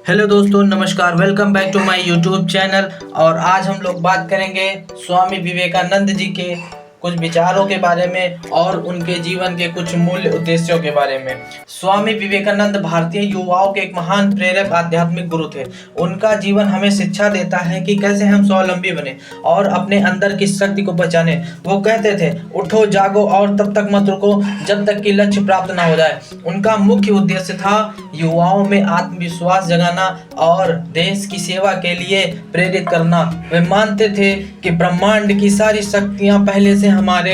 Hello दोस्तों, नमस्कार। Welcome back to my YouTube channel. और आज हम लोग बात करेंगे स्वामी विवेकानंद जी के कुछ विचारों के बारे में और उनके जीवन के कुछ मूल्य उद्देश्यों के बारे में। स्वामी विवेकानंद भारतीय युवाओं के एक महान प्रेरक आध्यात्मिक गुरु थे। उनका जीवन हमें शिक्षा देता है कि कैसे हम स्वावलंबी बने और अपने अंदर की शक्ति को पहचाने। वो कहते थे, उठो जागो और तब तक मत रुको जब तक कि लक्ष्य प्राप्त ना हो जाए। उनका मुख्य उद्देश्य था युवाओं में आत्मविश्वास जगाना और देश की सेवा के लिए प्रेरित करना। वे मानते थे कि ब्रह्मांड की सारी शक्तियां पहले से हमारे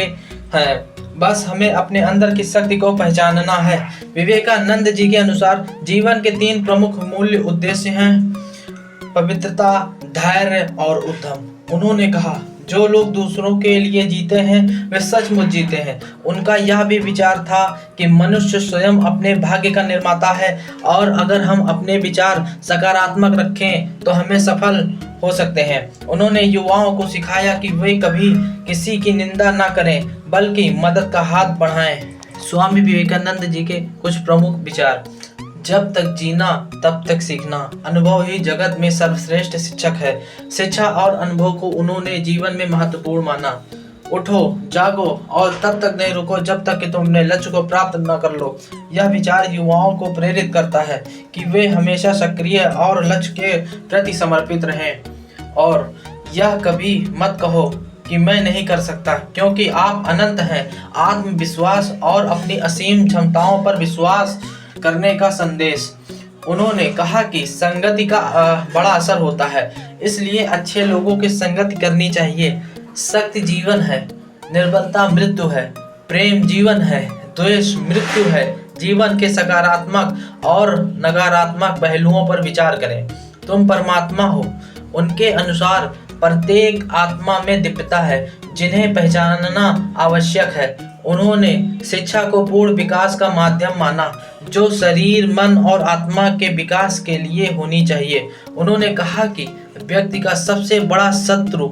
हैं, बस हमें अपने अंदर की शक्ति को पहचानना है। विवेकानंद जी के अनुसार जीवन के 3 प्रमुख मूल्य उद्देश्य हैं: पवित्रता, धैर्य और उद्यम। उन्होंने कहा, जो लोग दूसरों के लिए जीते हैं वे सचमुच जीते हैं। उनका यह भी विचार था कि मनुष्य स्वयं अपने भाग्य का निर्माता है और अगर हम अपने विचार सकारात्मक रखें तो हमें सफल हो सकते हैं। उन्होंने युवाओं को सिखाया कि वे कभी किसी की निंदा ना करें बल्कि मदद का हाथ बढ़ाएं। स्वामी विवेकानंद जी के कुछ प्रमुख विचार: जब तक जीना तब तक सीखना। अनुभव ही जगत में सर्वश्रेष्ठ शिक्षक है। शिक्षा और अनुभव को उन्होंने जीवन में महत्वपूर्ण माना। उठो जागो और तब तक नहीं रुको जब तक कि तुम अपने लक्ष्य को प्राप्त न कर लो। यह विचार युवाओं को प्रेरित करता है कि वे हमेशा सक्रिय और लक्ष्य के प्रति समर्पित रहें। और यह कभी मत कहो कि मैं नहीं कर सकता, क्योंकि आप अनंत हैं। आत्मविश्वास और अपनी असीम क्षमताओं पर विश्वास करने का संदेश। उन्होंने कहा कि संगति का बड़ा असर होता है, इसलिए अच्छे लोगों की संगति करनी चाहिए। शक्ति जीवन है, निर्बलता मृत्यु है, प्रेम जीवन है, द्वेष मृत्यु है। जीवन के सकारात्मक और नकारात्मक पहलुओं पर विचार करें। तुम परमात्मा हो। उनके अनुसार प्रत्येक आत्मा में दिव्यता है जिन्हें पहचानना आवश्यक है। उन्होंने शिक्षा को पूर्ण विकास का माध्यम माना जो शरीर, मन और आत्मा के विकास के लिए होनी चाहिए। उन्होंने कहा कि व्यक्ति का सबसे बड़ा शत्रु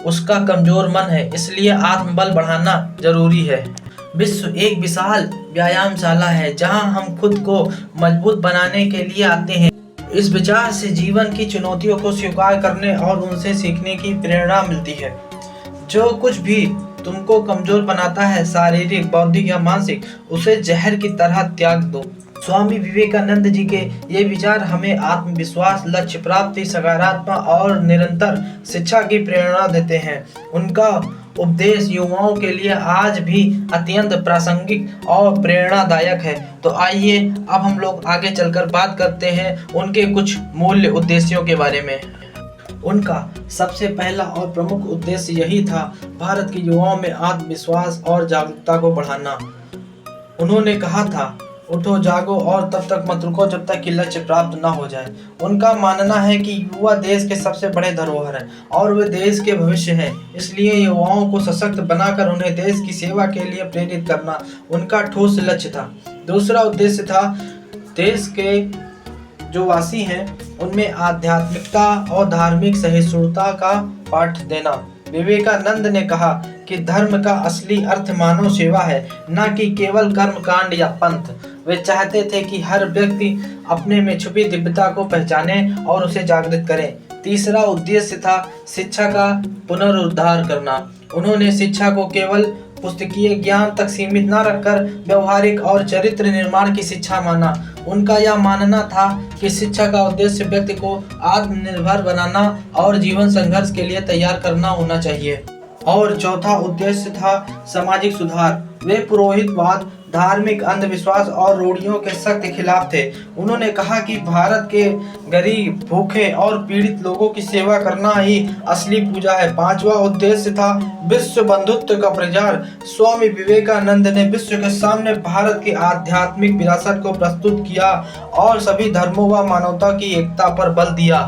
उसका कमजोर मन है, इसलिए आत्मबल बढ़ाना जरूरी है। विश्व एक विशाल व्यायामशाला है जहां हम खुद को मजबूत बनाने के लिए आते हैं। इस विचार से जीवन की चुनौतियों को स्वीकार करने और उनसे सीखने की प्रेरणा मिलती है। जो कुछ भी तुमको कमजोर बनाता है, शारीरिक, बौद्धिक या मानसिक, उसे जहर की तरह त्याग दो। स्वामी विवेकानंद जी के ये विचार हमें आत्मविश्वास, लक्ष्य प्राप्ति, सकारात्मक और निरंतर शिक्षा की प्रेरणा देते हैं। उनका उपदेश युवाओं के लिए आज भी अत्यंत प्रासंगिक और प्रेरणादायक है। तो आइए अब हम लोग आगे चलकर बात करते हैं उनके कुछ मूल्य उद्देश्यों के बारे में। उनका सबसे पहला और प्रमुख उद्देश्य यही था, भारत के युवाओं में आत्मविश्वास और जागरूकता को बढ़ाना। उन्होंने कहा था, उठो जागो और तब तक मत रुको जब तक कि लक्ष्य प्राप्त न हो जाए। उनका मानना है कि युवा देश के सबसे बड़े धरोहर हैं और वे देश के भविष्य हैं, इसलिए युवाओं को सशक्त बनाकर उन्हें देश की सेवा के लिए प्रेरित करना उनका ठोस लक्ष्य था। दूसरा उद्देश्य था, देश के जो वासी हैं उनमें आध्यात्मिकता और धार्मिक सहिष्णुता का पाठ देना। विवेकानंद ने कहा कि धर्म का असली अर्थ मानव सेवा है, न कि केवल कर्मकांड या पंथ। वे चाहते थे कि हर व्यक्ति अपने में छुपी दिव्यता को पहचाने और उसे जागृत करे। तीसरा उद्देश्य था शिक्षा का पुनरुद्धार करना। उन्होंने शिक्षा को केवल पुस्तकीय ज्ञान तक सीमित न रखकर व्यवहारिक और चरित्र निर्माण की शिक्षा माना। उनका यह मानना था कि शिक्षा का उद्देश्य व्यक्ति को आत्मनिर्भर बनाना और जीवन संघर्ष के लिए तैयार करना होना चाहिए। और चौथा उद्देश्य था सामाजिक सुधार। वे पुरोहितवाद, धार्मिक अंधविश्वास और रूढ़ियों के सख्त खिलाफ थे। उन्होंने कहा कि भारत के गरीब, भूखे और पीड़ित लोगों की सेवा करना ही असली पूजा है। पांचवा उद्देश्य था विश्व बंधुत्व का प्रचार। स्वामी विवेकानंद ने विश्व के सामने भारत की आध्यात्मिक विरासत को प्रस्तुत किया और सभी धर्मों व मानवता की एकता पर बल दिया।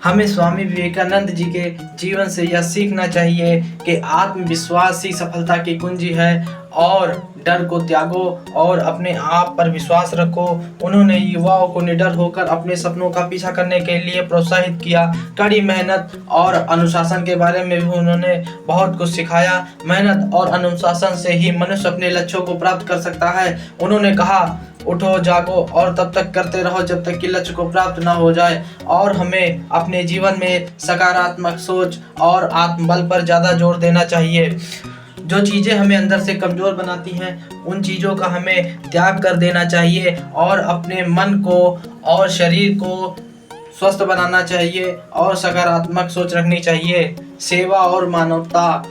हमें स्वामी विवेकानंद जी के जीवन से यह सीखना चाहिए कि आत्मविश्वास ही सफलता की कुंजी है और डर को त्यागो और अपने आप पर विश्वास रखो। उन्होंने युवाओं को निडर होकर अपने सपनों का पीछा करने के लिए प्रोत्साहित किया। कड़ी मेहनत और अनुशासन के बारे में भी उन्होंने बहुत कुछ सिखाया। मेहनत और अनुशासन से ही मनुष्य अपने लक्ष्यों को प्राप्त कर सकता है। उन्होंने कहा उठो जागो और तब तक करते रहो जब तक कि लक्ष्य को प्राप्त ना हो जाए। और हमें अपने जीवन में सकारात्मक सोच और आत्मबल पर ज़्यादा जोर देना चाहिए। जो चीज़ें हमें अंदर से कमज़ोर बनाती हैं उन चीज़ों का हमें त्याग कर देना चाहिए और अपने मन को और शरीर को स्वस्थ बनाना चाहिए और सकारात्मक सोच रखनी चाहिए। सेवा और मानवता,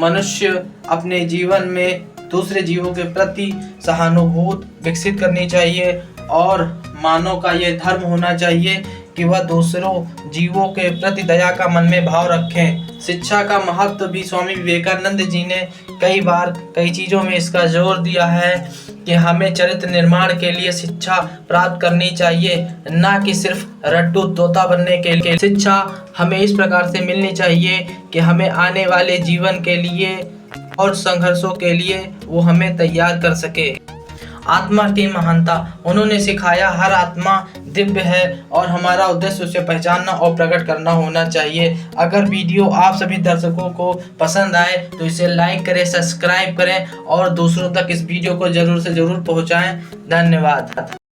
मनुष्य अपने जीवन में दूसरे जीवों के प्रति सहानुभूति विकसित करनी चाहिए और मानव का ये धर्म होना चाहिए कि वह दूसरों जीवों के प्रति दया का मन में भाव रखें। शिक्षा का महत्व भी स्वामी विवेकानंद जी ने कई बार कई चीज़ों में इसका जोर दिया है कि हमें चरित्र निर्माण के लिए शिक्षा प्राप्त करनी चाहिए, ना कि सिर्फ रट्टू तोता बनने के लिए। शिक्षा हमें इस प्रकार से मिलनी चाहिए कि हमें आने वाले जीवन के लिए और संघर्षों के लिए वो हमें तैयार कर सके। आत्मा की महानता, उन्होंने सिखाया हर आत्मा दिव्य है और हमारा उद्देश्य उसे पहचानना और प्रकट करना होना चाहिए। अगर वीडियो आप सभी दर्शकों को पसंद आए तो इसे लाइक करें, सब्सक्राइब करें और दूसरों तक इस वीडियो को ज़रूर से ज़रूर पहुंचाएं। धन्यवाद।